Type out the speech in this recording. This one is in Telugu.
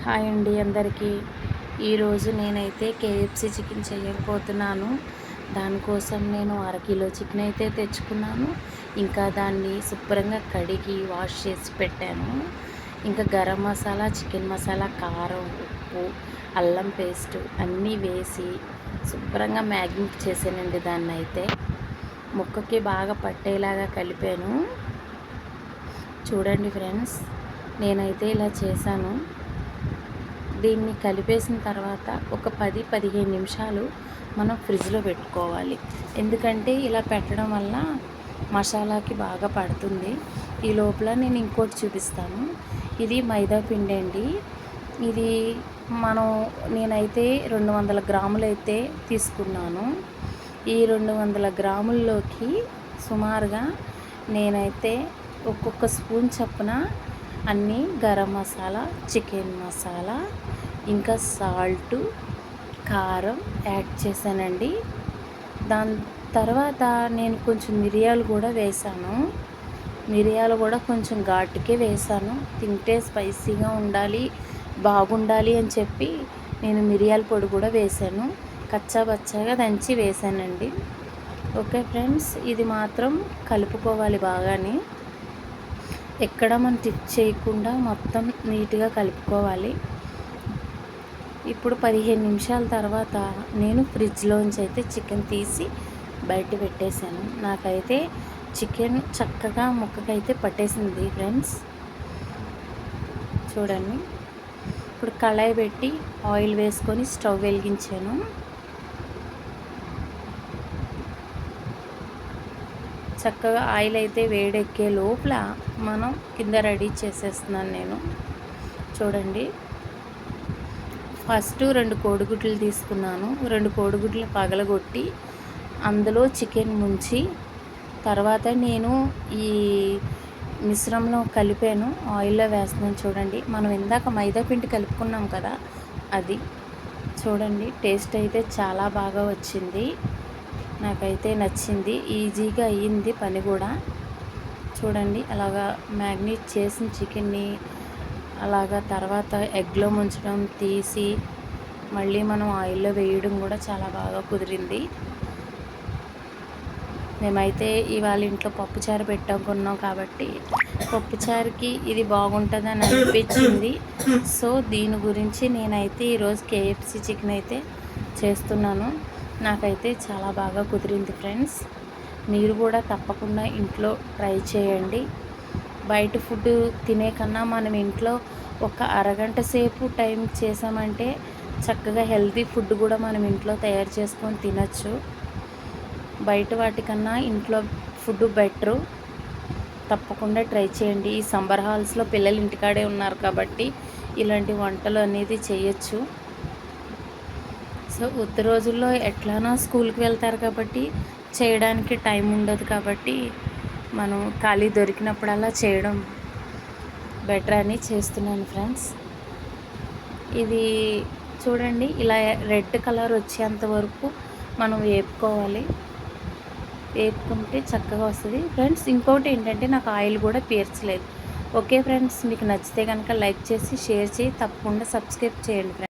హాయ్ అండి అందరికీ. ఈరోజు నేనైతే కేఎఫ్సి చికెన్ చేయకపోతున్నాను. దానికోసం నేను అరకిలో చికెన్ అయితే తెచ్చుకున్నాను. ఇంకా దాన్ని శుభ్రంగా కడిగి వాష్ చేసి పెట్టాను. ఇంకా గరం మసాలా, చికెన్ మసాలా, కారం, ఉప్పు, అల్లం పేస్ట్ అన్నీ వేసి శుభ్రంగా మ్యాగ్నేట్ చేశానండి. దాన్ని అయితే ముక్కకి బాగా పట్టేలాగా కలిపాను. చూడండి ఫ్రెండ్స్, నేనైతే ఇలా చేశాను. దీన్ని కలిపేసిన తర్వాత ఒక 10-15 నిమిషాలు మనం ఫ్రిడ్జ్లో పెట్టుకోవాలి. ఎందుకంటే ఇలా పెట్టడం వల్ల మసాలాకి బాగా పడుతుంది. ఈ లోపల నేను ఇంకోటి చూపిస్తాను. ఇది మైదా పిండి అండి. ఇది నేనైతే 200 గ్రాములు అయితే తీసుకున్నాను. ఈ 200 గ్రాముల్లోకి సుమారుగా నేనైతే ఒక్కొక్క స్పూన్ చొప్పున అన్నీ గరం మసాలా, చికెన్ మసాలా, ఇంకా సాల్టు, కారం యాడ్ చేశానండి. దాని తర్వాత నేను కొంచెం మిరియాలు కూడా వేసాను. మిరియాలు కూడా కొంచెం ఘాటుకే వేసాను. తింటే స్పైసీగా ఉండాలి, బాగుండాలి అని చెప్పి నేను మిరియాల పొడి కూడా వేసాను. కచ్చాబచ్చాగా దంచి వేసానండి. ఓకే ఫ్రెండ్స్, ఇది మాత్రం కలుపుకోవాలి బాగానే. ఎక్కడ మనం టిప్ చేయకుండా మొత్తం నీట్గా కలుపుకోవాలి. ఇప్పుడు 15 నిమిషాల తర్వాత నేను ఫ్రిడ్జ్లోంచి అయితే చికెన్ తీసి బయట పెట్టేశాను. నాకైతే చికెన్ చక్కగా ముక్కకైతే పట్టేసింది ఫ్రెండ్స్. చూడండి, ఇప్పుడు కళాయి పెట్టి ఆయిల్ వేసుకొని స్టవ్ వెలిగించాను. చక్కగా ఆయిల్ అయితే వేడెక్కే లోపల మనం కింద రెడీ చేసేస్తున్నాను నేను. చూడండి, ఫస్ట్ 2 కోడిగుడ్లు తీసుకున్నాను. 2 కోడిగుడ్లు పగలగొట్టి అందులో చికెన్ ముంచి తర్వాత నేను ఈ మిశ్రమంలో కలిపాను. ఆయిల్లో వేస్తున్నాను. చూడండి, మనం ఇందాక మైదా పిండి కలుపుకున్నాం కదా, అది చూడండి. టేస్ట్ అయితే చాలా బాగా వచ్చింది. నాకైతే నచ్చింది. ఈజీగా అయ్యింది పని కూడా. చూడండి, అలాగా మ్యాగ్నేట్ చేసిన చికెన్ని అలాగా తర్వాత ఎగ్లో ముంచడం, తీసి మళ్ళీ మనం ఆయిల్లో వేయడం కూడా చాలా బాగా కుదిరింది. మేమైతే ఇవాళ ఇంట్లో పప్పుచారు పెట్టుకున్నాం కాబట్టి పప్పుచారుకి ఇది బాగుంటుందని అనిపించింది. సో దీని గురించి నేనైతే ఈరోజు కేఎఫ్సి చికెన్ అయితే చేస్తున్నాను. నాకైతే చాలా బాగా కుదిరింది ఫ్రెండ్స్. మీరు కూడా తప్పకుండా ఇంట్లో ట్రై చేయండి. బయట ఫుడ్ తినే కన్నా మనం ఇంట్లో ఒక అరగంట సేపు టైం చేసామంటే చక్కగా హెల్తీ ఫుడ్ కూడా మనం ఇంట్లో తయారు చేసుకొని తినచ్చు. బయట వాటికన్నా ఇంట్లో ఫుడ్ బెటరు. తప్పకుండా ట్రై చేయండి. ఈ సమ్మర్ హాల్స్లో పిల్లలు ఇంటికాడే ఉన్నారు కాబట్టి ఇలాంటి వంటలు అనేది చేయొచ్చు. సో ఉత్త రోజుల్లో ఎట్లానో స్కూల్కి వెళ్తారు కాబట్టి చేయడానికి టైం ఉండదు. కాబట్టి మనం ఖాళీ దొరికినప్పుడల్లా చేయడం బెటర్ అని చేస్తున్నాను ఫ్రెండ్స్. ఇది చూడండి, ఇలా రెడ్ కలర్ వచ్చేంత వరకు మనం వేపుకోవాలి. వేపుకుంటే చక్కగా వస్తుంది ఫ్రెండ్స్. ఇంకోటి ఏంటంటే నాకు ఆయిల్ కూడా పీల్చలేదు. ఓకే ఫ్రెండ్స్, మీకు నచ్చితే కనుక లైక్ చేసి షేర్ చేసి తప్పకుండా సబ్స్క్రైబ్ చేయండి ఫ్రెండ్స్.